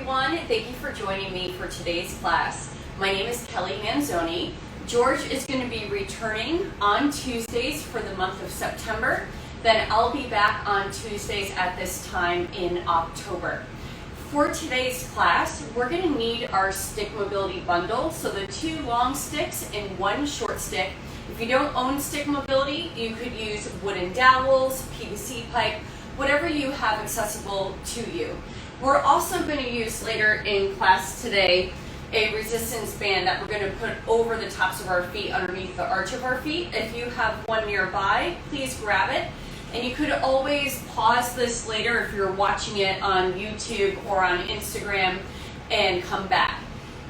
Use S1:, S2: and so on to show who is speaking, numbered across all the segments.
S1: everyone. Thank you for joining me for today's class. My name is Kelly Manzone. George is going to be returning on Tuesdays for the month of September. Then I'll be back on Tuesdays at this time in October. For today's class, we're going to need our stick mobility bundle. So the 2 long sticks and 1 short stick. If you don't own stick mobility, you could use wooden dowels, PVC pipe, whatever you have accessible to you. We're also going to use later in class today a resistance band that we're going to put over the tops of our feet underneath the arch of our feet. If you have one nearby, please grab it. And you could always pause this later if you're watching it on YouTube or on Instagram and come back.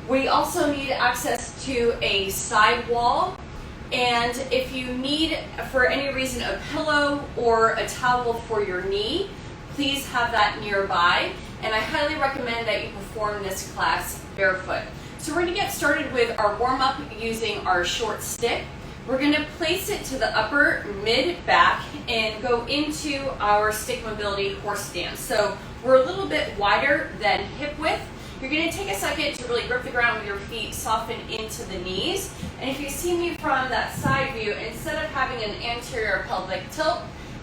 S1: We also need access to a side wall. And if you need, for any reason, a pillow or a towel for your knee, please have that nearby. And I highly recommend that you perform this class barefoot. So we're going to get started with our warm-up using our short stick. We're going to place it to the upper mid-back and go into our stick mobility horse stance. So we're a little bit wider than hip width. You're going to take a second to really grip the ground with your feet, soften into the knees. And if you see me from that side view, instead of having an anterior pelvic tilt,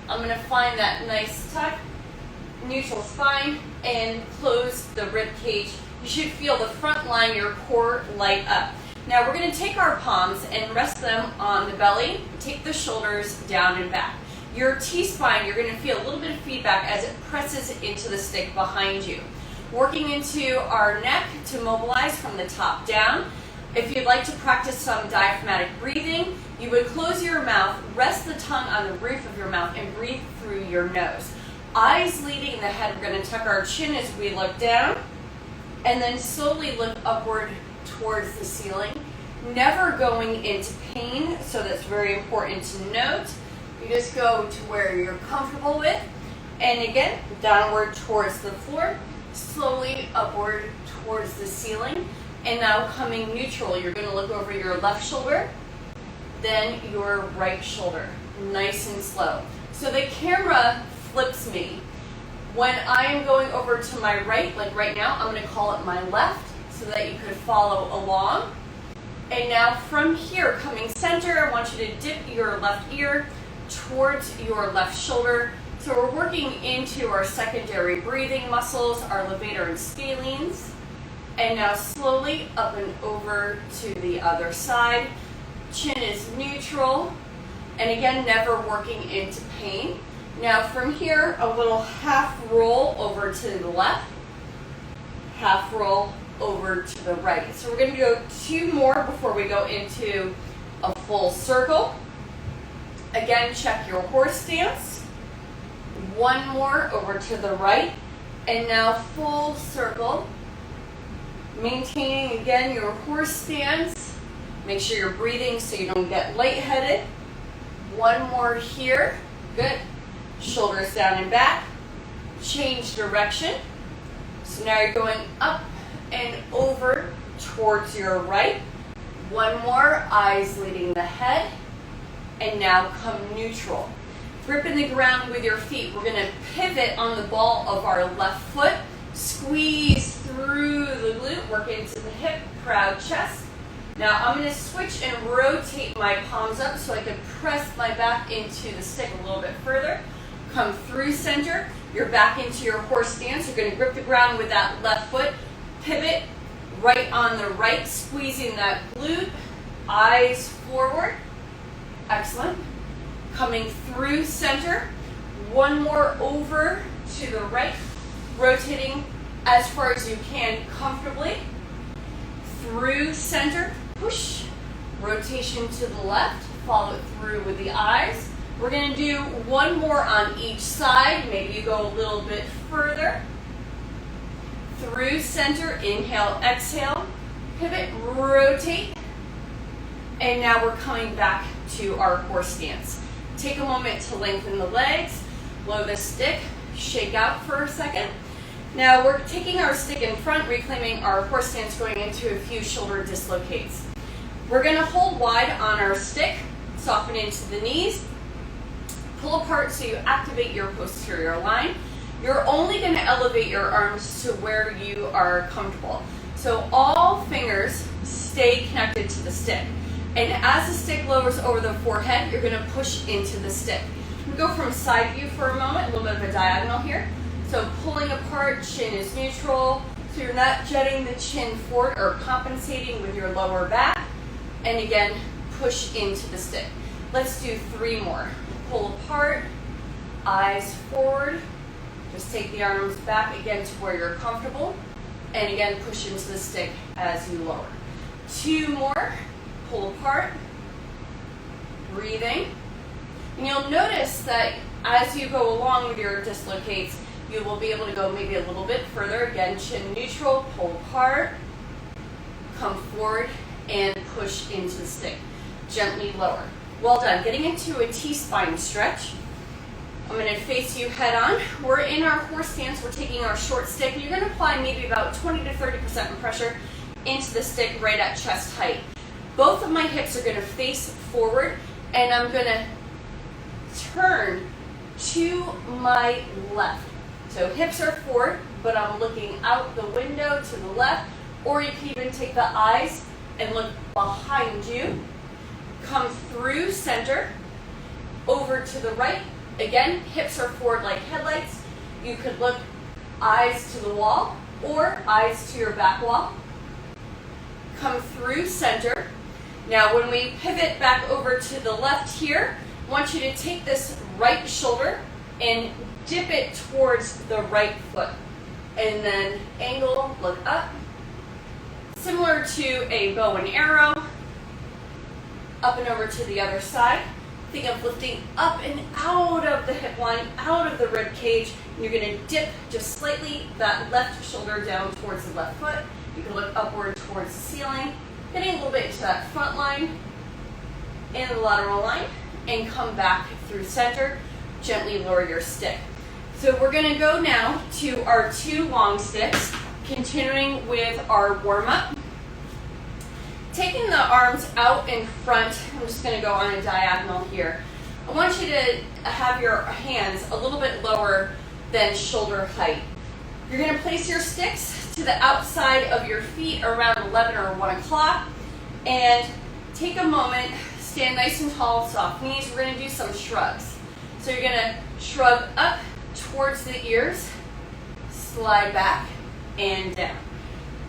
S1: I'm going to find that nice tuck, neutral spine, and close the rib cage. You should feel the front line, your core light up. Now we're going to take our palms and rest them on the belly, take the shoulders down and back. Your T-spine, you're going to feel a little bit of feedback as it presses into the stick behind you. Working into our neck to mobilize from the top down. If you'd like to practice some diaphragmatic breathing, you would close your mouth, rest the tongue on the roof of your mouth, and breathe through your nose. Eyes leading the head, we're going to tuck our chin as we look down, and then slowly look upward towards the ceiling. Never going into pain, so that's very important to note. You just go to where you're comfortable with, and again, downward towards the floor, slowly upward towards the ceiling, and now coming neutral. You're going to look over your left shoulder, then your right shoulder, nice and slow. So the camera flips me. When I am going over to my right, like right now, I'm going to call it my left so that you could follow along. And now from here, coming center, I want you to dip your left ear towards your left shoulder. So we're working into our secondary breathing muscles, our levator and scalenes. And now slowly up and over to the other side. Chin is neutral. And again, never working into pain. Now from here, a little half roll over to the left, half roll over to the right. So we're going to go 2 more before we go into a full circle. Again, check your horse stance. 1 more over to the right, and now full circle. Maintaining again your horse stance. Make sure you're breathing so you don't get lightheaded. 1 more here. Good. Shoulders down and back. Change direction. So now you're going up and over towards your right. 1 more, eyes leading the head. And now come neutral. Gripping the ground with your feet. We're going to pivot on the ball of our left foot. Squeeze through the glute. Work into the hip, proud chest. Now I'm going to switch and rotate my palms up so I can press my back into the stick a little bit further. Come through center. You're back into your horse stance. You're going to grip the ground with that left foot. Pivot right on the right, squeezing that glute. Eyes forward. Excellent. Coming through center. 1 more over to the right. Rotating as far as you can comfortably. Through center. Push. Rotation to the left. Follow it through with the eyes. We're going to do 1 more on each side. Maybe you go a little bit further. Through center. Inhale, exhale. Pivot, rotate. And now we're coming back to our horse stance. Take a moment to lengthen the legs. Blow the stick. Shake out for a second. Now we're taking our stick in front, reclaiming our horse stance, going into a few shoulder dislocates. We're going to hold wide on our stick, soften into the knees, pull apart so you activate your posterior line. You're only going to elevate your arms to where you are comfortable. So all fingers stay connected to the stick. And as the stick lowers over the forehead, you're going to push into the stick. We go from side view for a moment, a little bit of a diagonal here. So pulling apart, chin is neutral. So you're not jetting the chin forward or compensating with your lower back. And again, push into the stick. Let's do 3 more. Pull apart, eyes forward. Just take the arms back again to where you're comfortable. And again, push into the stick as you lower. 2 more. Pull apart. Breathing. And you'll notice that as you go along with your dislocates, you will be able to go maybe a little bit further. Again, chin neutral, pull apart, come forward, and push into the stick. Gently lower. Well done. Getting into a T-spine stretch. I'm going to face you head on. We're in our horse stance. We're taking our short stick. And you're going to apply maybe about 20 to 30% of pressure into the stick right at chest height. Both of my hips are going to face forward, and I'm going to turn to my left. So hips are forward, but I'm looking out the window to the left, or you can even take the eyes and look behind you. Come through center, over to the right. Again, hips are forward like headlights. You could look eyes to the wall or eyes to your back wall. Come through center. Now when we pivot back over to the left here, I want you to take this right shoulder and dip it towards the right foot. And then angle, look up. Similar to a bow and arrow. Up and over to the other side. Think of lifting up and out of the hip line, out of the rib cage. And you're going to dip just slightly that left shoulder down towards the left foot. You can look upward towards the ceiling, getting a little bit into that front line and the lateral line, and come back through center. Gently lower your stick. So we're going to go now to our 2 long sticks, continuing with our warm-up. Taking the arms out in front, I'm just going to go on a diagonal here. I want you to have your hands a little bit lower than shoulder height. You're going to place your sticks to the outside of your feet around 11 or 1 o'clock, and take a moment, stand nice and tall, soft knees. We're going to do some shrugs. So you're going to shrug up towards the ears, slide back, and down.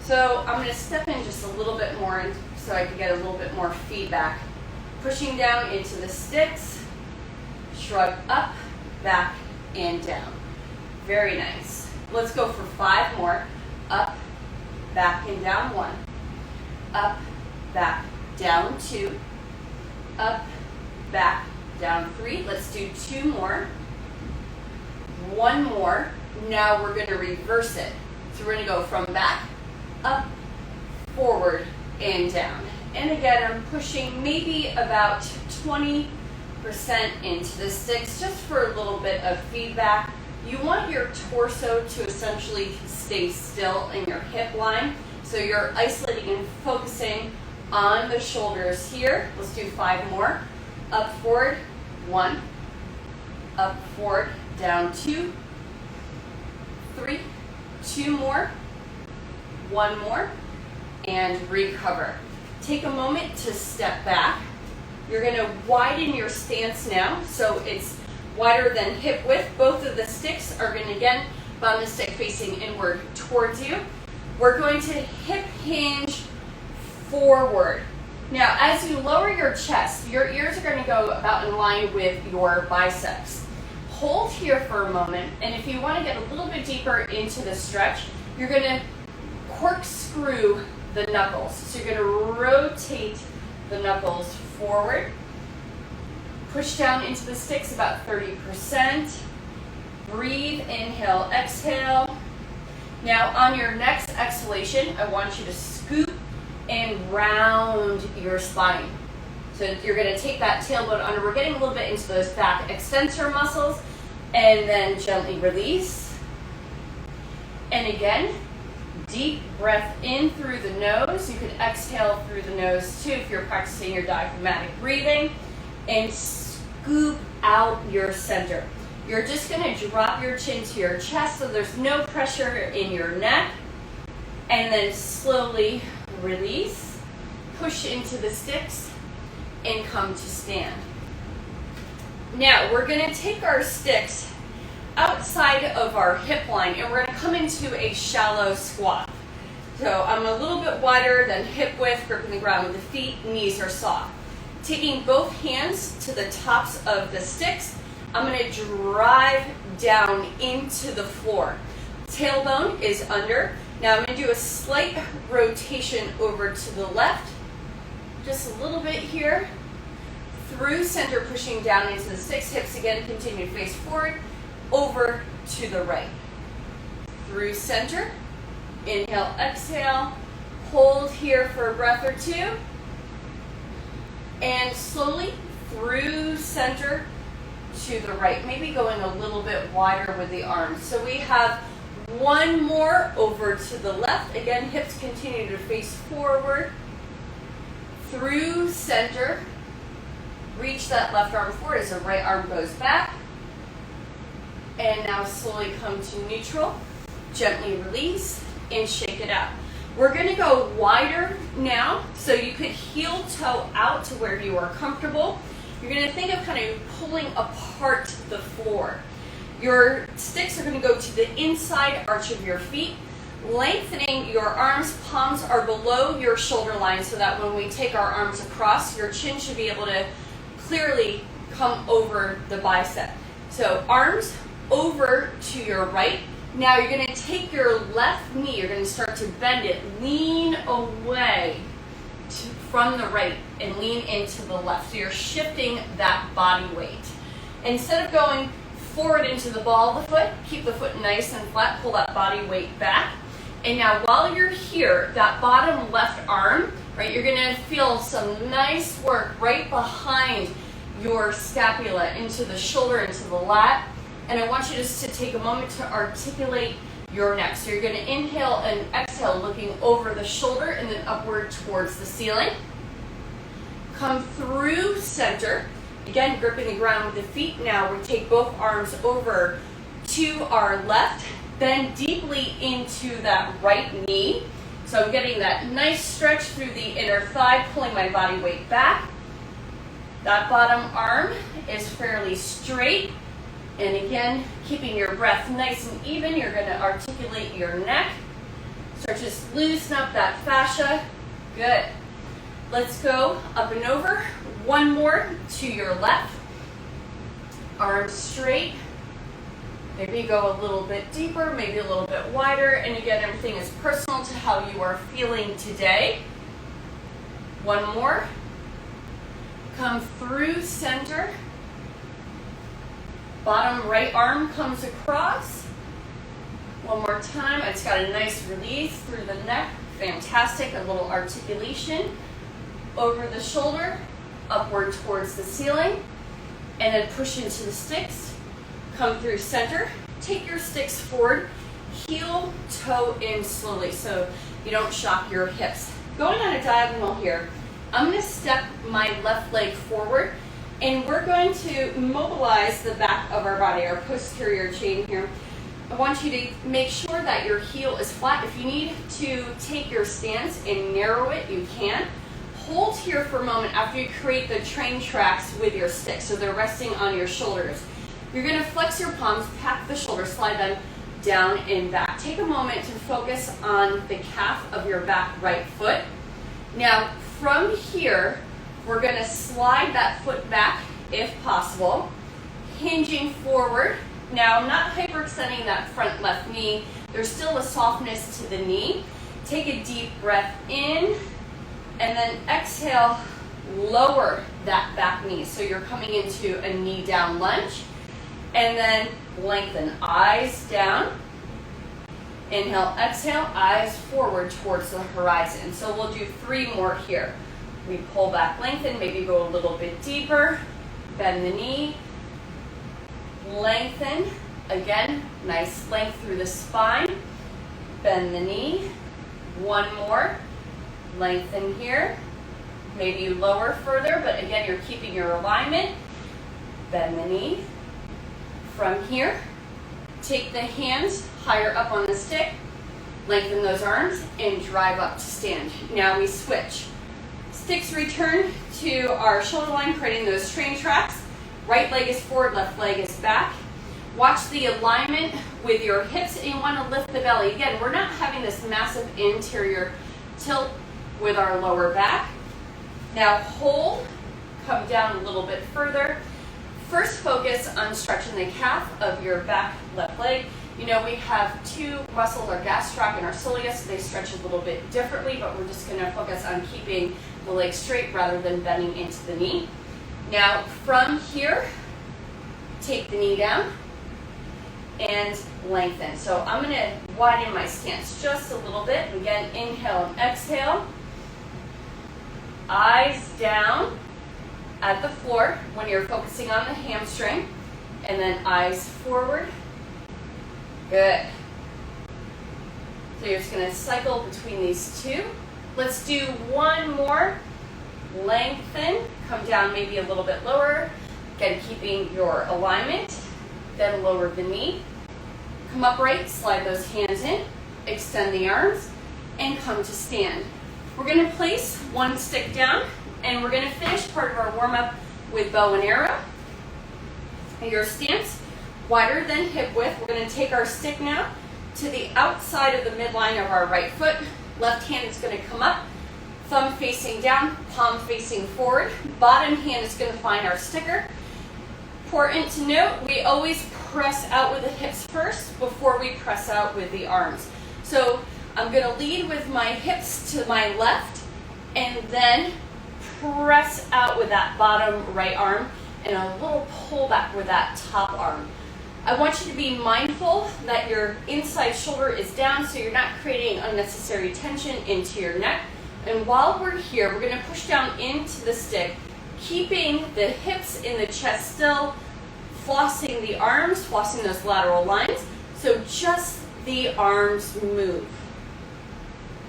S1: So I'm going to step in just a little bit more so I can get a little bit more feedback. Pushing down into the sticks, shrug up, back, and down. Very nice. Let's go for 5 more. Up, back, and down 1. Up, back, down 2. Up, back, down 3. Let's do 2 more. 1 more. Now we're going to reverse it. So we're going to go from back, up, forward, and down. And again, I'm pushing maybe about 20% into the sticks just for a little bit of feedback. You want your torso to essentially stay still in your hip line. So you're isolating and focusing on the shoulders here. Let's do 5 more. Up, forward, 1. Up, forward, down 2. 3. 2 more. 1 more. And recover. Take a moment to step back. You're going to widen your stance now, so it's wider than hip width. Both of the sticks are going to, again, bottom of the stick facing inward towards you. We're going to hip hinge forward. Now, as you lower your chest, your ears are going to go about in line with your biceps. Hold here for a moment, and if you want to get a little bit deeper into the stretch, you're going to corkscrew the knuckles. So you're going to rotate the knuckles forward. Push down into the sticks about 30%. Breathe, inhale, exhale. Now on your next exhalation, I want you to scoop and round your spine. So you're going to take that tailbone under. We're getting a little bit into those back extensor muscles, and then gently release. And again, deep breath in through the nose. You can exhale through the nose too if you're practicing your diaphragmatic breathing. And scoop out your center. You're just going to drop your chin to your chest so there's no pressure in your neck. And then slowly release, push into the sticks, and come to stand. Now we're going to take our sticks outside of our hip line and we're going to come into a shallow squat. So I'm a little bit wider than hip width, gripping the ground with the feet, knees are soft. Taking both hands to the tops of the sticks, I'm going to drive down into the floor. Tailbone is under. Now I'm going to do a slight rotation over to the left, just a little bit here. Through center, pushing down into the sticks. Hips again, continue to face forward, over to the right. Through center, inhale, exhale, hold here for a breath or two. And slowly through center to the right, maybe going a little bit wider with the arms. So we have one more over to the left. Again, hips continue to face forward. Through center, reach that left arm forward as the right arm goes back. And now slowly come to neutral. Gently release and shake it out. We're going to go wider now, so you could heel toe out to where you are comfortable. You're going to think of kind of pulling apart the floor. Your sticks are going to go to the inside arch of your feet, lengthening your arms. Palms are below your shoulder line so that when we take our arms across, your chin should be able to clearly come over the bicep. So arms over to your right. Now you're going to take your left knee, you're going to start to bend it, lean away from the right and lean into the left. So you're shifting that body weight. Instead of going forward into the ball of the foot, keep the foot nice and flat, pull that body weight back. And now while you're here, that bottom left arm, right, you're going to feel some nice work right behind your scapula, into the shoulder, into the lat. And I want you just to take a moment to articulate your neck. So you're going to inhale and exhale, looking over the shoulder and then upward towards the ceiling. Come through center. Again, gripping the ground with the feet. Now we take both arms over to our left. Bend deeply into that right knee. So I'm getting that nice stretch through the inner thigh, pulling my body weight back. That bottom arm is fairly straight. And again, keeping your breath nice and even, you're going to articulate your neck. Start to just loosen up that fascia. Good. Let's go up and over. One more to your left. Arms straight. Maybe go a little bit deeper, maybe a little bit wider. And again, everything is personal to how you are feeling today. One more. Come through center. Bottom right arm comes across. One more time. It's got a nice release through the neck. Fantastic. A little articulation. Over the shoulder, upward towards the ceiling. And then push into the sticks. Come through center. Take your sticks forward. Heel, toe in slowly so you don't shock your hips. Going on a diagonal here, I'm going to step my left leg forward. And we're going to mobilize the back of our body, our posterior chain here. I want you to make sure that your heel is flat. If you need to take your stance and narrow it, you can. Hold here for a moment after you create the train tracks with your sticks, so they're resting on your shoulders. You're going to flex your palms, pack the shoulders, slide them down and back. Take a moment to focus on the calf of your back right foot. Now, from here, we're going to slide that foot back if possible, hinging forward. Now, I'm not hyperextending that front left knee. There's still a softness to the knee. Take a deep breath in, and then exhale, lower that back knee. So you're coming into a knee down lunge, and then lengthen, eyes down. Inhale, exhale, eyes forward towards the horizon. So we'll do 3 more here. We pull back, lengthen, maybe go a little bit deeper. Bend the knee, lengthen. Again, nice length through the spine. Bend the knee. One more. Lengthen here. Maybe you lower further, but again, you're keeping your alignment. Bend the knee. From here, take the hands higher up on the stick, lengthen those arms, and drive up to stand. Now we switch. Sticks return to our shoulder line, creating those train tracks. Right leg is forward, left leg is back. Watch the alignment with your hips, and you want to lift the belly. Again, we're not having this massive interior tilt with our lower back. Now hold, come down a little bit further. First focus on stretching the calf of your back left leg. You know, we have two muscles, our gastroc and our soleus, so they stretch a little bit differently, but we're just going to focus on keeping the leg straight rather than bending into the knee. Now from here, take the knee down and lengthen. So I'm going to widen my stance just a little bit. Again, inhale and exhale. Eyes down at the floor when you're focusing on the hamstring, and then eyes forward. Good. So you're just going to cycle between these two. Let's do one more. Lengthen, come down maybe a little bit lower. Again, keeping your alignment. Then lower the knee. Come upright, slide those hands in, extend the arms, and come to stand. We're going to place one stick down, and we're going to finish part of our warm-up with bow and arrow. Your stance, wider than hip width. We're going to take our stick now to the outside of the midline of our right foot. Left hand is going to come up, thumb facing down, palm facing forward. Bottom hand is going to find our sticker. Important to note, we always press out with the hips first before we press out with the arms. So I'm going to lead with my hips to my left and then press out with that bottom right arm and a little pull back with that top arm. I want you to be mindful that your inside shoulder is down so you're not creating unnecessary tension into your neck. And while we're here, we're going to push down into the stick, keeping the hips in the chest still, flossing the arms, flossing those lateral lines, so just the arms move.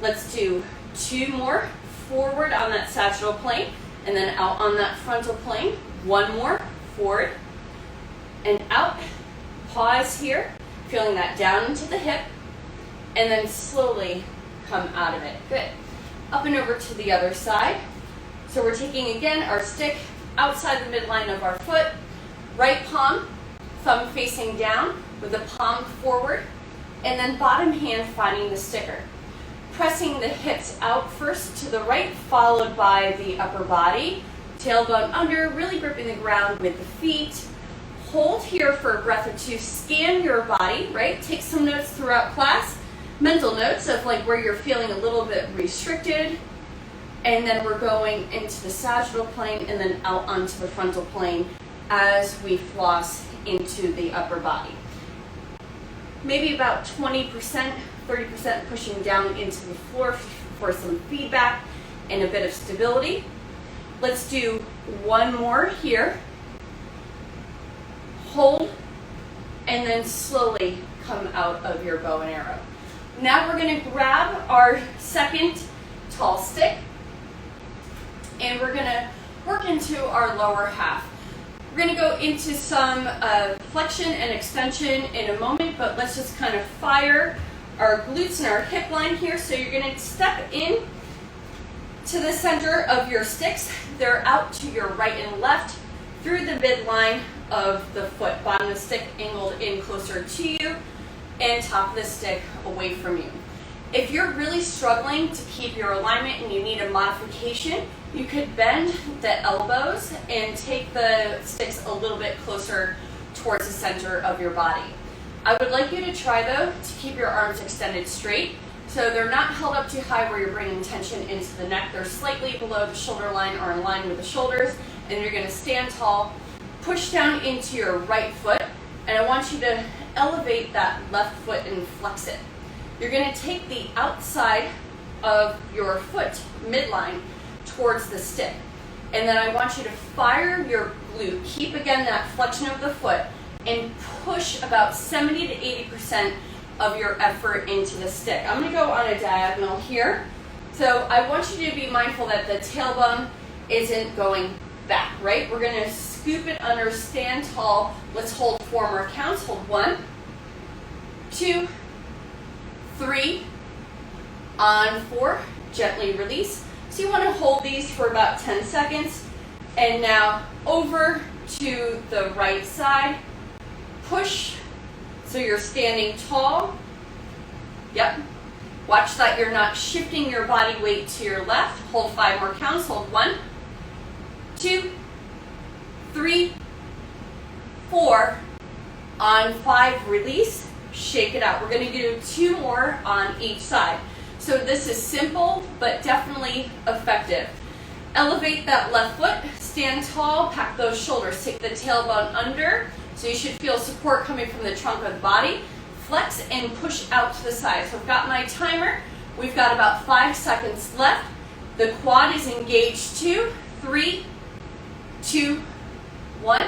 S1: Let's do two more. Forward on that sagittal plane, and then out on that frontal plane. One more, forward and out. Pause here, feeling that down into the hip, and then slowly come out of it. Good. Up and over to the other side. So we're taking, again, our stick outside the midline of our foot, right palm, thumb facing down with the palm forward, and then bottom hand finding the sticker. Pressing the hips out first to the right, followed by the upper body, tailbone under, really gripping the ground with the feet. Hold here for a breath or two, scan your body, right? Take some notes throughout class, mental notes of like where you're feeling a little bit restricted, and then we're going into the sagittal plane and then out onto the frontal plane as we floss into the upper body. Maybe about 20%, 30% pushing down into the floor for some feedback and a bit of stability. Let's do one more here. Hold, and then slowly come out of your bow and arrow. Now we're going to grab our second tall stick, and we're going to work into our lower half. We're going to go into some flexion and extension in a moment, but let's just kind of fire our glutes and our hip line here. So you're going to step in to the center of your sticks. They're out to your right and left through the midline of the foot. Bottom of the stick angled in closer to you and top of the stick away from you. If you're really struggling to keep your alignment and you need a modification, you could bend the elbows and take the sticks a little bit closer towards the center of your body. I would like you to try, though, to keep your arms extended straight. So they're not held up too high where you're bringing tension into the neck. They're slightly below the shoulder line or in line with the shoulders. And you're going to stand tall, push down into your right foot. And I want you to elevate that left foot and flex it. You're going to take the outside of your foot, midline, towards the stick. And then I want you to fire your glute. Keep, again, that flexion of the foot and push about 70 to 80% of your effort into the stick. I'm going to go on a diagonal here. So I want you to be mindful that the tailbone isn't going back, right? We're going to scoop it under, stand tall. Let's hold 4 more counts. Hold 1, 2, 3, on 4, gently release. So you want to hold these for about 10 seconds. And now over to the right side, push. So you're standing tall. Yep. Watch that you're not shifting your body weight to your left. Hold 5 more counts. Hold 1, 2, 3, 4. On 5, release. Shake it out. We're going to do 2 more on each side. So this is simple, but definitely effective. Elevate that left foot. Stand tall. Pack those shoulders. Take the tailbone under. So you should feel support coming from the trunk of the body. Flex and push out to the side. So I've got my timer. We've got about 5 seconds left. The quad is engaged too. 3, 2, 1.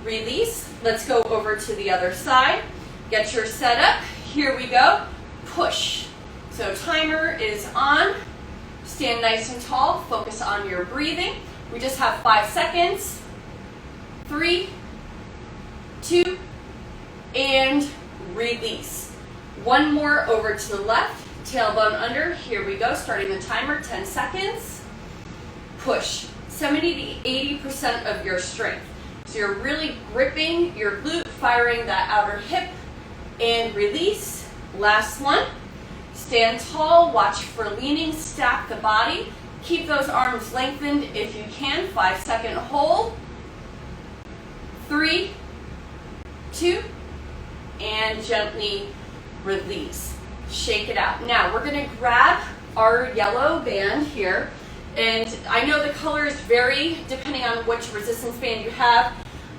S1: Release. Let's go over to the other side. Get your setup. Here we go. Push. So timer is on. Stand nice and tall. Focus on your breathing. We just have 5 seconds. 3, 2, and release. 1 more over to the left. Tailbone under. Here we go. Starting the timer. 10 seconds. Push. 70 to 80% of your strength. So you're really gripping your glute, firing that outer hip, and release. Last one. Stand tall. Watch for leaning. Stack the body. Keep those arms lengthened if you can. 5-second hold. 3, 2, and gently release. Shake it out. Now we're going to grab our yellow band here. And I know the colors vary depending on which resistance band you have.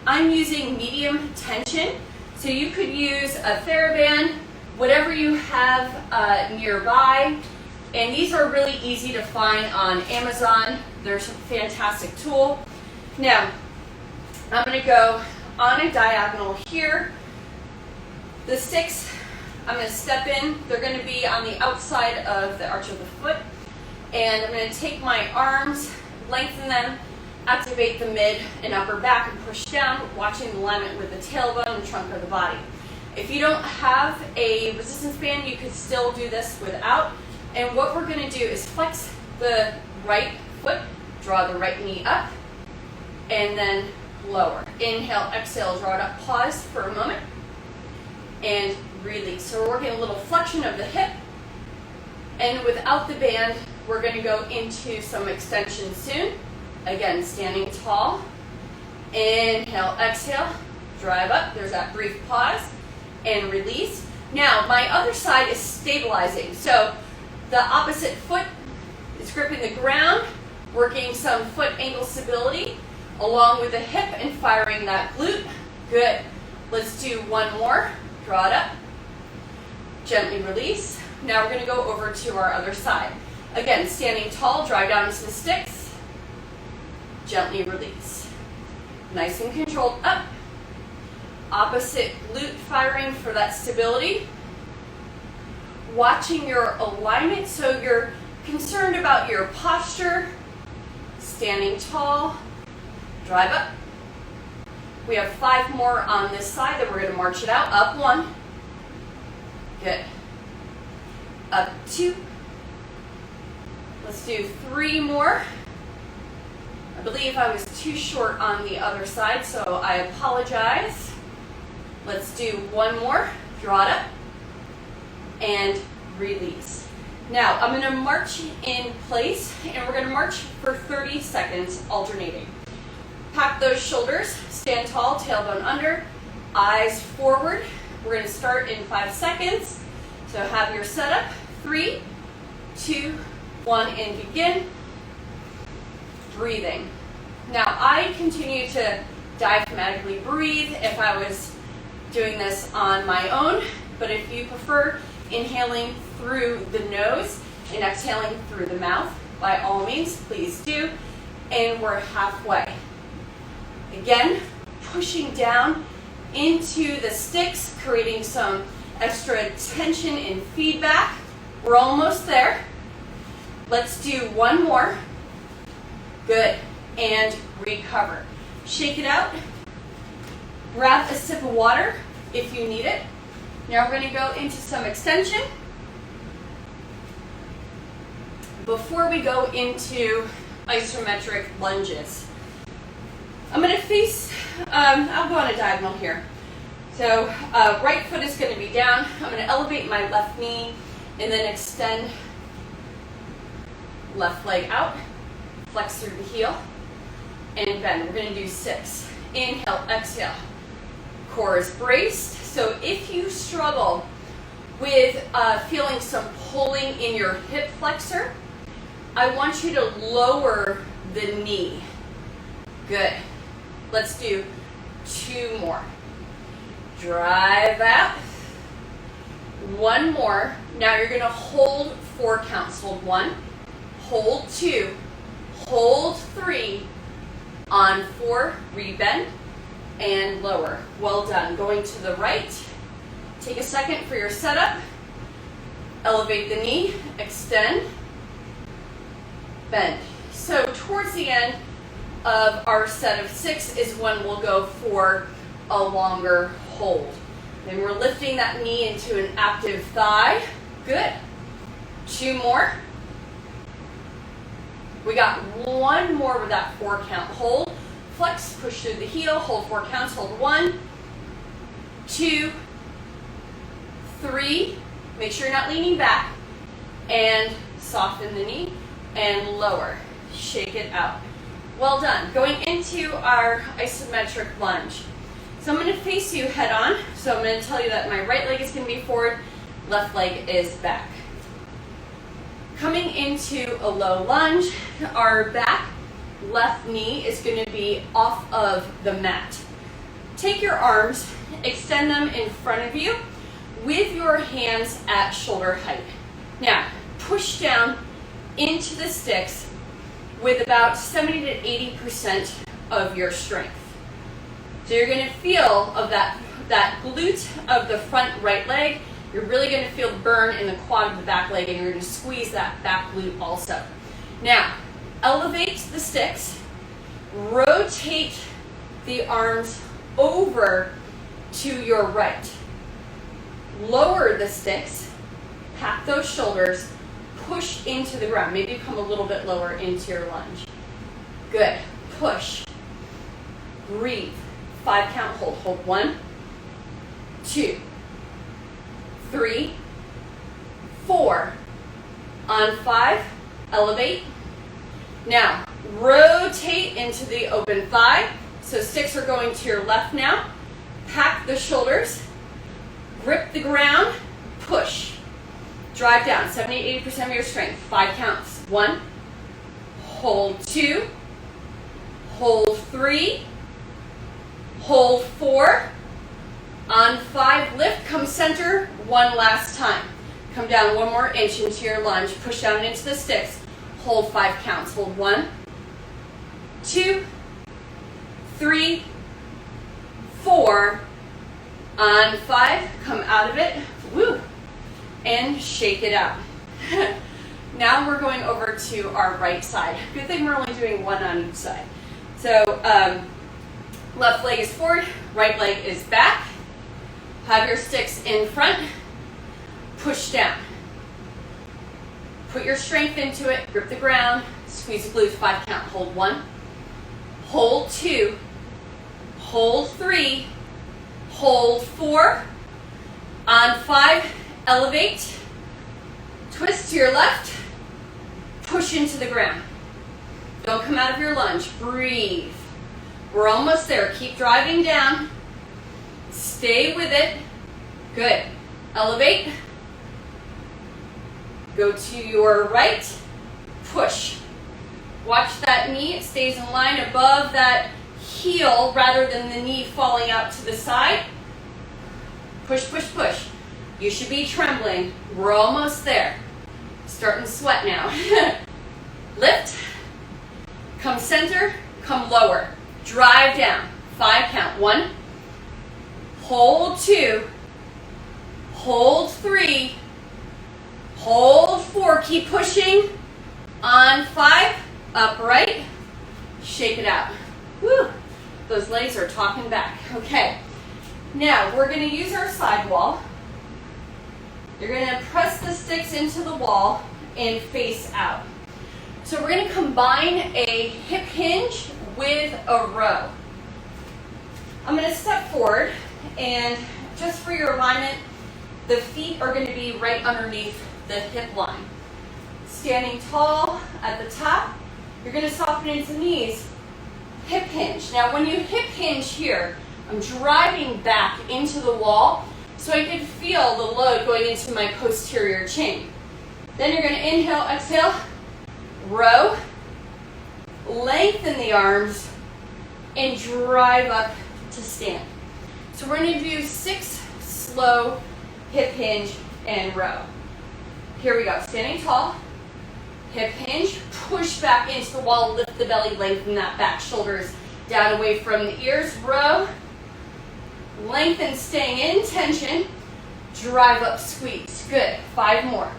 S1: I'm using medium tension. So you could use a TheraBand, whatever you have nearby. And these are really easy to find on Amazon. They're a fantastic tool. Now, I'm going to go on a diagonal here. The sticks, I'm going to step in. They're going to be on the outside of the arch of the foot. And I'm going to take my arms, lengthen them, activate the mid and upper back, and push down, watching the alignment with the tailbone and trunk of the body. If you don't have a resistance band, you could still do this without. And what we're going to do is flex the right foot, draw the right knee up, and then lower. Inhale, exhale, draw it up, pause for a moment, and release. So we're working a little flexion of the hip, and without the band, we're going to go into some extension soon. Again, standing tall. Inhale, exhale, drive up. There's that brief pause, and release. Now, my other side is stabilizing. So the opposite foot is gripping the ground, working some foot ankle stability along with the hip and firing that glute. Good. Let's do 1 more. Draw it up. Gently release. Now we're going to go over to our other side. Again, standing tall, drive down into the sticks. Gently release. Nice and controlled up. Opposite glute firing for that stability. Watching your alignment, so you're concerned about your posture. Standing tall, drive up. We have 5 more on this side, then we're going to march it out. Up 1. Good. Up 2. Let's do 3 more. I believe I was too short on the other side, so I apologize. Let's do 1 more. Draw it up. And release. Now, I'm going to march in place, and we're going to march for 30 seconds, alternating. Pack those shoulders, stand tall, tailbone under, eyes forward. We're going to start in 5 seconds. So have your setup. 3, 2, 1, and begin. Breathing. Now, I continue to diaphragmatically breathe if I was doing this on my own, but if you prefer inhaling through the nose and exhaling through the mouth, by all means, please do. And we're halfway. Again, pushing down into the sticks, creating some extra tension and feedback. We're almost there. Let's do 1 more. Good. And recover. shake it out, grab a sip of water if you need it. Now we're going to go into some extension. Before we go into isometric lunges, I'm going to face, I'll go on a diagonal here. So right foot is going to be down. I'm going to elevate my left knee and then extend left leg out, flex through the heel, and bend. We're going to do 6. Inhale, exhale. Core is braced. So if you struggle with feeling some pulling in your hip flexor, I want you to lower the knee. Good. Let's do 2 more. Drive out. 1 more. Now you're going to hold 4 counts. Hold 1, hold 2, hold 3, on 4, rebend, and lower. Well done. Going to the right. Take a second for your setup. Elevate the knee, extend, bend. So towards the end of our set of 6 is when we'll go for a longer hold. Then we're lifting that knee into an active thigh. Good. 2 more. We got 1 more with that 4 count hold. Flex, push through the heel, hold 4 counts, hold 1, 2, 3. Make sure you're not leaning back. And soften the knee and lower. Shake it out. Well done. Going into our isometric lunge. So I'm going to face you head on. So I'm going to tell you that my right leg is going to be forward, left leg is back. Coming into a low lunge, our back left knee is going to be off of the mat. Take your arms, extend them in front of you with your hands at shoulder height. Now, push down into the sticks with about 70 to 80% of your strength. So you're going to feel of that glute of the front right leg. You're really going to feel the burn in the quad of the back leg, and you're going to squeeze that back glute also. Now, elevate the sticks, rotate the arms over to your right. Lower the sticks, pack those shoulders, push into the ground. Maybe come a little bit lower into your lunge. Good. Push. Breathe. 5 count hold. Hold 1, 2, 3, 4. On 5, elevate. Now, rotate into the open thigh. So sticks are going to your left now. Pack the shoulders. Grip the ground. Push. Drive down. 70-80% of your strength. 5 counts. 1. Hold 2. Hold 3. Hold 4. On 5, lift. Come center 1 last time. Come down 1 more inch into your lunge. Push down into the sticks. Hold 5 counts. Hold 1, 2, 3, 4. On 5, come out of it. Woo. And shake it out. Now we're going over to our right side. Good thing we're only doing 1 on each side. So left leg is forward, right leg is back. Have your sticks in front. Push down. Put your strength into it. Grip the ground. Squeeze the glutes. 5 count. Hold 1. Hold 2. Hold 3. Hold 4. On 5, elevate. Twist to your left. Push into the ground. Don't come out of your lunge. Breathe. We're almost there. Keep driving down. Stay with it. Good. Elevate. Go to your right. Push. Watch that knee. It stays in line above that heel rather than the knee falling out to the side. Push, push, push. You should be trembling. We're almost there. Starting to sweat now. Lift. Come center. Come lower. Drive down. 5 count. 1. Hold 2. Hold 3. Hold 4. Keep pushing. On 5. Upright. Shake it out. Woo. Those legs are talking back. Okay. Now, we're going to use our side wall. You're going to press the sticks into the wall and face out. So we're going to combine a hip hinge with a row. I'm going to step forward, and just for your alignment, the feet are going to be right underneath the hip line. Standing tall at the top, you're going to soften into knees, hip hinge. Now when you hip hinge here, I'm driving back into the wall so I can feel the load going into my posterior chain. Then you're going to inhale, exhale, row, lengthen the arms, and drive up to stand. So we're going to do 6 slow hip hinge and row. Here we go. Standing tall, hip hinge, push back into the wall, lift the belly, lengthen that back, shoulders down away from the ears, row, lengthen, staying in tension, drive up, squeeze. Good. 5 more.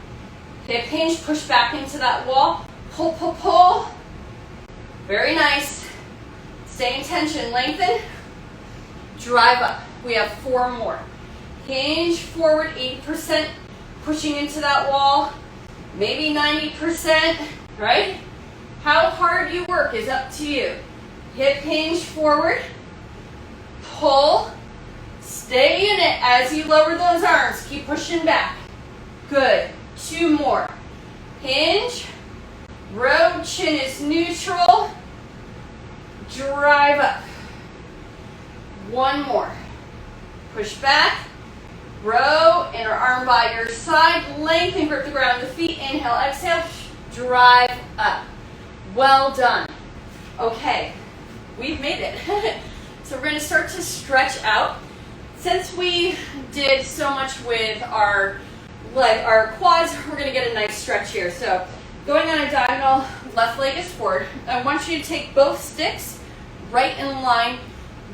S1: Hip hinge, push back into that wall, pull, pull, pull. Very nice. Stay in tension, lengthen, drive up. We have 4 more. Hinge forward, 80%, pushing into that wall, maybe 90%, right? How hard you work is up to you. Hip hinge forward, pull, stay in it as you lower those arms. Keep pushing back. Good. 2 more. Hinge, row, chin is neutral, drive up. 1 more. Push back, row, inner arm by your side, lengthen, grip the ground with the feet, inhale, exhale, drive up. Well done. Okay, we've made it. So we're going to start to stretch out. Since we did so much with our quads, we're going to get a nice stretch here. So going on a diagonal, left leg is forward. I want you to take both sticks right in line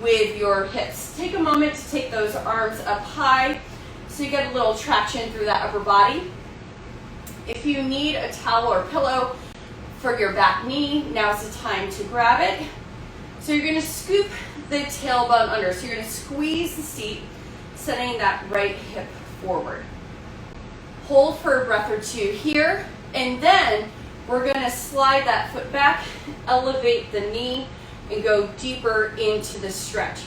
S1: with your hips. Take a moment to take those arms up high so you get a little traction through that upper body. If you need a towel or pillow for your back knee, now's the time to grab it. So you're going to scoop the tailbone under. So you're going to squeeze the seat, sending that right hip forward. Hold for a breath or 2 here, and then we're going to slide that foot back, elevate the knee, and go deeper into the stretch.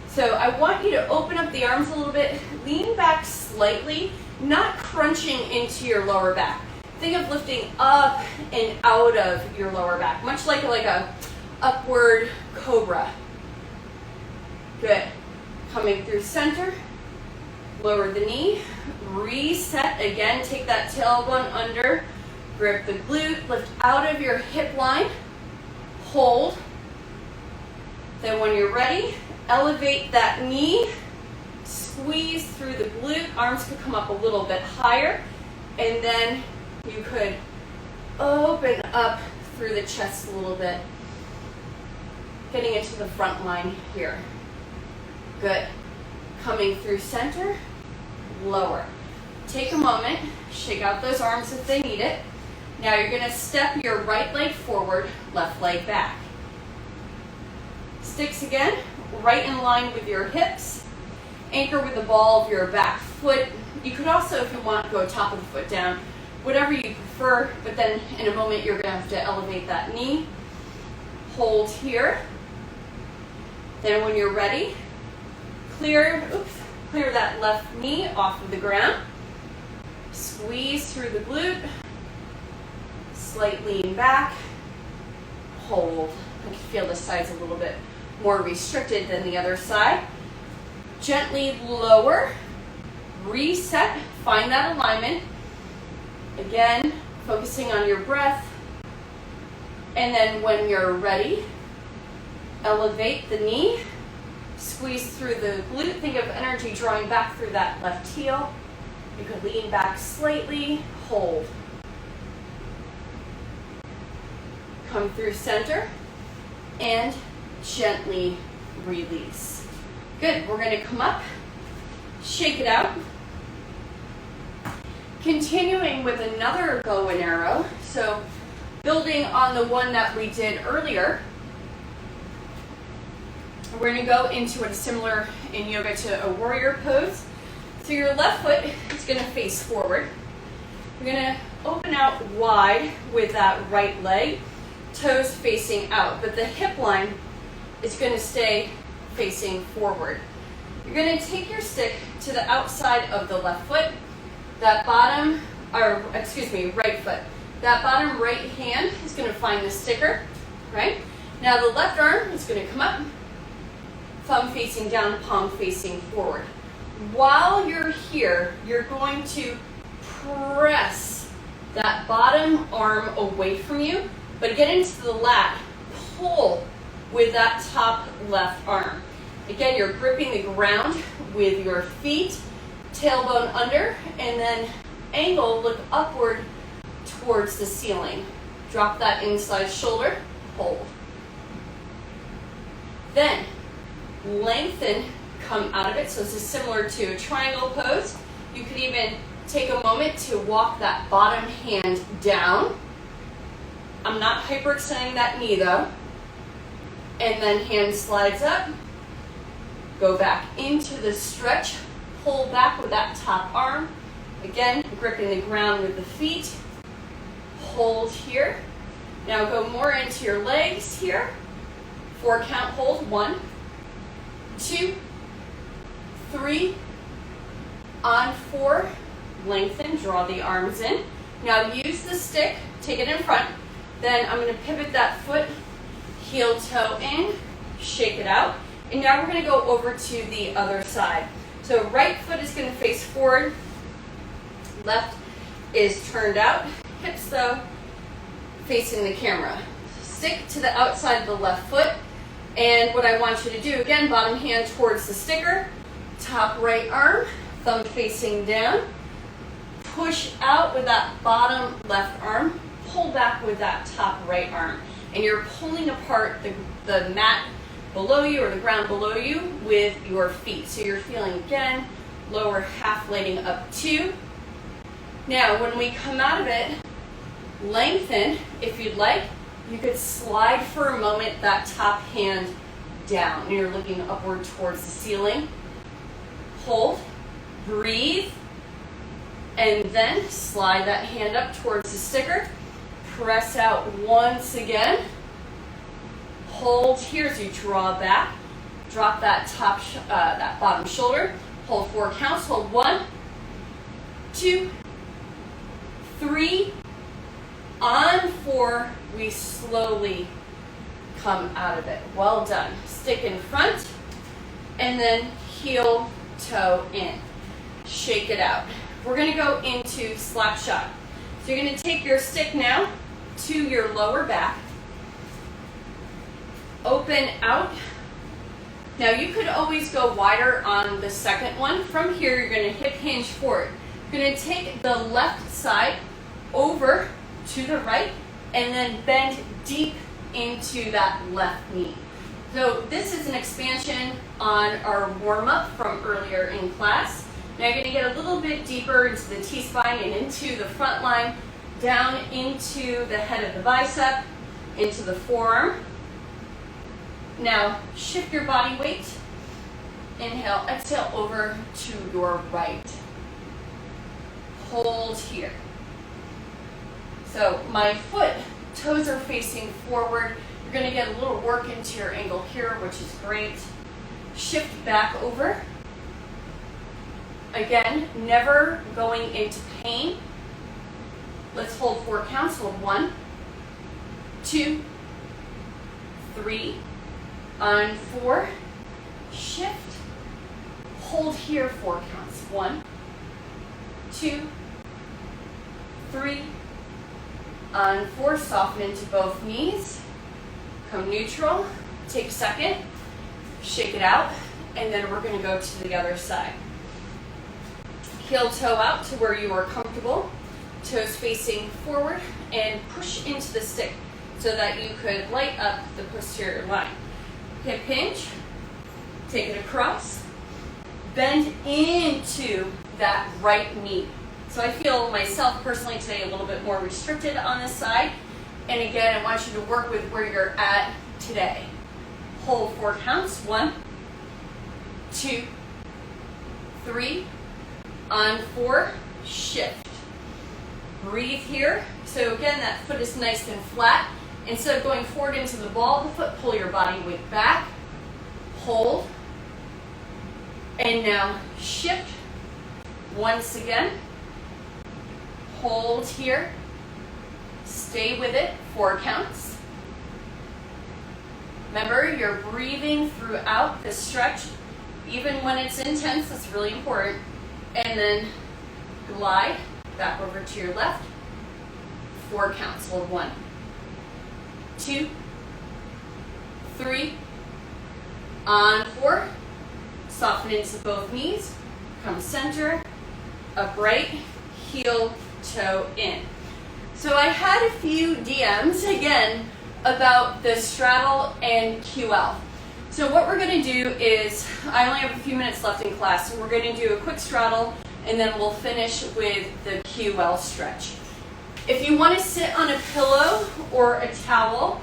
S1: So I want you to open up the arms a little bit, lean back slightly, not crunching into your lower back. Think of lifting up and out of your lower back, much like a upward cobra. Good. Coming through center, lower the knee, reset again, take that tailbone under, grip the glute, lift out of your hip line, hold. Then when you're ready, elevate that knee, squeeze through the glute, arms could come up a little bit higher, and then you could open up through the chest a little bit, getting into the front line here. Good. Coming through center, lower. Take a moment, shake out those arms if they need it. Now you're going to step your right leg forward, left leg back. Sticks again, right in line with your hips. Anchor with the ball of your back foot. You could also, if you want, go top of the foot down, whatever you prefer, but then in a moment you're going to have to elevate that knee. Hold here. Then when you're ready, clear that left knee off of the ground. Squeeze through the glute. Slight lean back. Hold. I can feel the sides a little bit more restricted than the other side. Gently lower. Reset. Find that alignment. Again, focusing on your breath. And then when you're ready, elevate the knee. Squeeze through the glute. Think of energy drawing back through that left heel. You could lean back slightly. Hold. Come through center and gently release. Good. We're going to come up, shake it out. Continuing with another bow and arrow. So building on the one that we did earlier, We're going to go into a similar in yoga to a warrior pose. So your left foot is going to face forward. You're going to open out wide with that right leg, toes facing out, but the hip line is going to stay facing forward. You're going to take your stick to the outside of the left foot, right foot. That bottom right hand is going to find the sticker, right? Now the left arm is going to come up, thumb facing down, palm facing forward. While you're here, you're going to press that bottom arm away from you, but get into the lat, pull with that top left arm. Again, you're gripping the ground with your feet, tailbone under, and then angle, look upward towards the ceiling. Drop that inside shoulder, hold. Then lengthen, come out of it. So this is similar to a triangle pose. You could even take a moment to walk that bottom hand down. I'm not hyperextending that knee though. And then hand slides up. Go back into the stretch. Pull back with that top arm. Again, gripping the ground with the feet. Hold here. Now go more into your legs here. 4 count hold. 1, 2, 3. On 4, lengthen, draw the arms in. Now use the stick, take it in front. Then I'm going to pivot that foot, heel toe in, shake it out. And now we're going to go over to the other side. So right foot is going to face forward. Left is turned out. Hips though, facing the camera. Stick to the outside of the left foot. And what I want you to do, again, bottom hand towards the sticker. Top right arm, thumb facing down. Push out with that bottom left arm. Pull back with that top right arm. And you're pulling apart the mat below you or the ground below you with your feet. So you're feeling, again, lower half lighting up 2. Now, when we come out of it, lengthen, if you'd like. You could slide for a moment that top hand down. You're looking upward towards the ceiling. Hold, breathe, and then slide that hand up towards the sticker. Press out once again. Hold here as you draw back. Drop that that bottom shoulder. Hold 4 counts. Hold 1, 2, 3. On 4, we slowly come out of it. Well done. Stick in front, and then heel, toe in. Shake it out. We're going to go into slap shot. So you're going to take your stick now to your lower back. Open out. Now you could always go wider on the second one. From here, you're going to hip hinge forward. You're going to take the left side over to the right, and then bend deep into that left knee. So this is an expansion on our warm-up from earlier in class. Now you're going to get a little bit deeper into the T-spine and into the front line, down into the head of the bicep, into the forearm. Now shift your body weight. Inhale, exhale over to your right. Hold here. So my foot, toes are facing forward. You're going to get a little work into your ankle here, which is great. Shift back over. Again, never going into pain. Let's hold 4 counts. Hold 1, 2, 3. On 4, shift. Hold here 4 counts. 1, 2, 3. On 4, soften into both knees. Come neutral. Take a second. Shake it out. And then we're going to go to the other side. Heel toe out to where you are comfortable. Toes facing forward. And push into the stick so that you could light up the posterior line. Hip hinge. Take it across. Bend into that right knee. So I feel myself personally today a little bit more restricted on this side. And again, I want you to work with where you're at today. hold 4 counts. 1, 2, 3, on 4, shift. Breathe here. So again, that foot is nice and flat. Instead of going forward into the ball of the foot, pull your body weight back, hold, and now shift. Once again, hold here, stay with it, 4 counts. Remember, you're breathing throughout the stretch, even when it's intense, that's really important. And then glide back over to your left, 4 counts, hold 1, 2, 3, on 4, soften into both knees, come center, upright, heel, toe in. So I had a few DMs, again, about the straddle and QL. So what we're going to do is, I only have a few minutes left in class, so we're going to do a quick straddle, and then we'll finish with the QL stretch. If you want to sit on a pillow or a towel,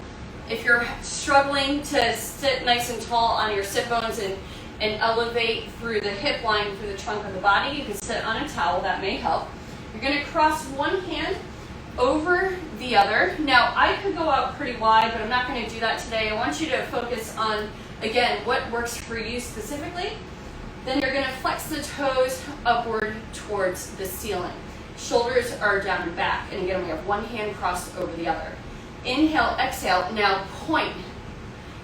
S1: if you're struggling to sit nice and tall on your sit bones and elevate through the hip line, through the trunk of the body, you can sit on a towel, that may help. You're going to cross one hand over the other. Now, I could go out pretty wide, but I'm not going to do that today. I want you to focus on, again, what works for you specifically. Then you're going to flex the toes upward towards the ceiling. Shoulders are down and back. And again, we have one hand crossed over the other. Inhale, exhale, now point.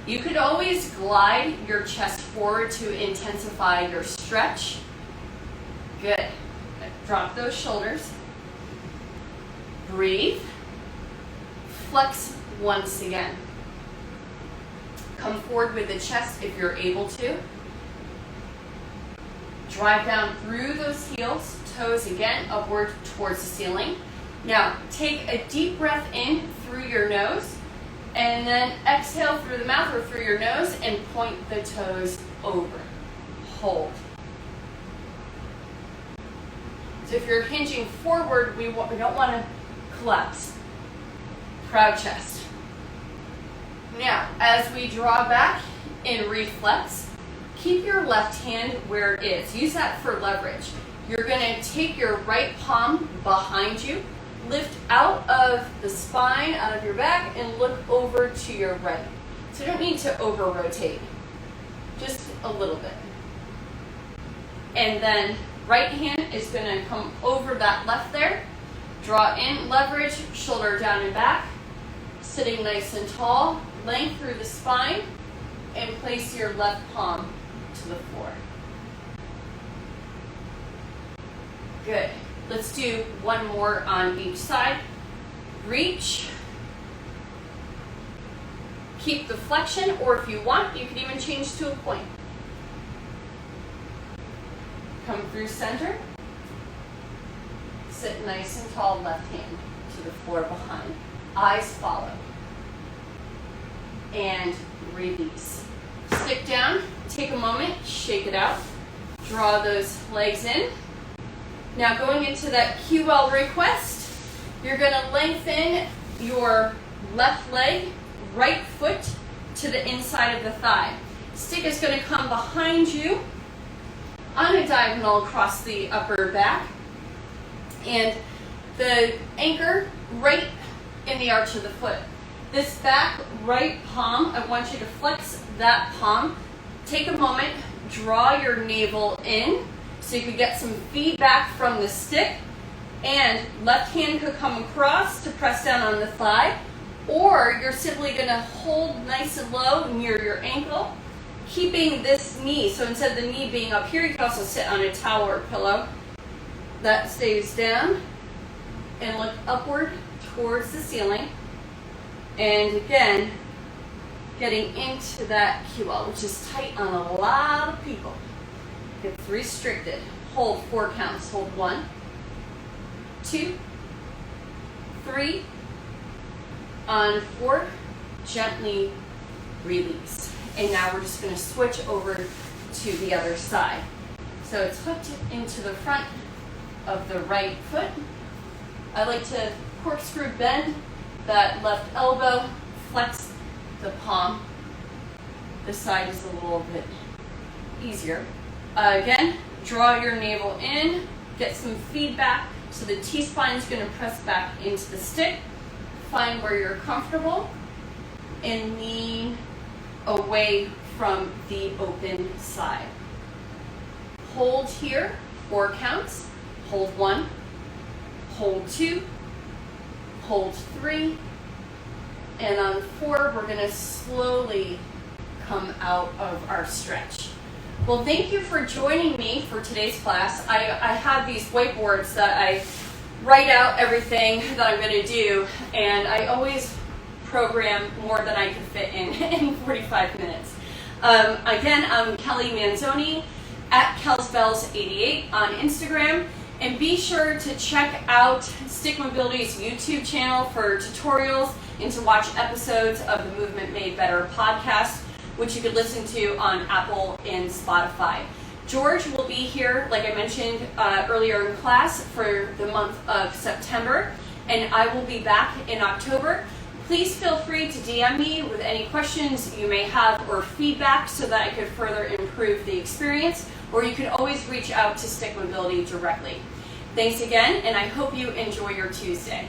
S1: You could always glide your chest forward to intensify your stretch. Good. Drop those shoulders. Breathe. Flex once again. Come forward with the chest if you're able to. Drive down through those heels, toes again, upward towards the ceiling. Now, take a deep breath in through your nose, and then exhale through the mouth or through your nose and point the toes over. Hold. So if you're hinging forward, we don't want to collapse. Proud chest. Now, as we draw back in reflex, keep your left hand where it is. Use that for leverage. You're going to take your right palm behind you, lift out of the spine, out of your back, and look over to your right. So you don't need to over-rotate, just a little bit. And then right hand is going to come over that left there. Draw in, leverage, shoulder down and back, sitting nice and tall, length through the spine, and place your left palm to the floor. Good. Let's do one more on each side. Reach. Keep the flexion, or if you want, you can even change to a point. Come through center. Sit nice and tall, left hand to the floor behind. Eyes follow. And release. Stick down, take a moment, shake it out. Draw those legs in. Now going into that QL request, you're going to lengthen your left leg, right foot to the inside of the thigh. Stick is going to come behind you on a diagonal across the upper back. And the anchor right in the arch of the foot. This back right palm, I want you to flex that palm. Take a moment, draw your navel in so you could get some feedback from the stick. And left hand could come across to press down on the thigh. Or you're simply going to hold nice and low near your ankle, keeping this knee. So instead of the knee being up here, you can also sit on a towel or pillow. That stays down and look upward towards the ceiling. And again, getting into that QL, which is tight on a lot of people. It's restricted. Hold 4 counts. Hold 1, 2, 3. On 4, gently release. And now we're just going to switch over to the other side. So it's hooked into the front of the right foot. I like to corkscrew bend that left elbow, flex the palm, This side is a little bit easier. Again, draw your navel in, get some feedback. So the T-spine is going to press back into the stick. Find where you're comfortable and lean away from the open side. Hold here, 4 counts. Hold 1, hold 2, hold 3, and on 4, we're going to slowly come out of our stretch. Well, thank you for joining me for today's class. I have these whiteboards that I write out everything that I'm going to do, and I always program more than I can fit in 45 minutes. Again, I'm Kelly Manzone at KelsBells88 on Instagram, and be sure to check out Stick Mobility's YouTube channel for tutorials and to watch episodes of the Movement Made Better podcast, which you could listen to on Apple and Spotify. George will be here, like I mentioned earlier in class, for the month of September, and I will be back in October. Please feel free to DM me with any questions you may have or feedback so that I could further improve the experience, or you can always reach out to Stick Mobility directly. Thanks again, and I hope you enjoy your Tuesday.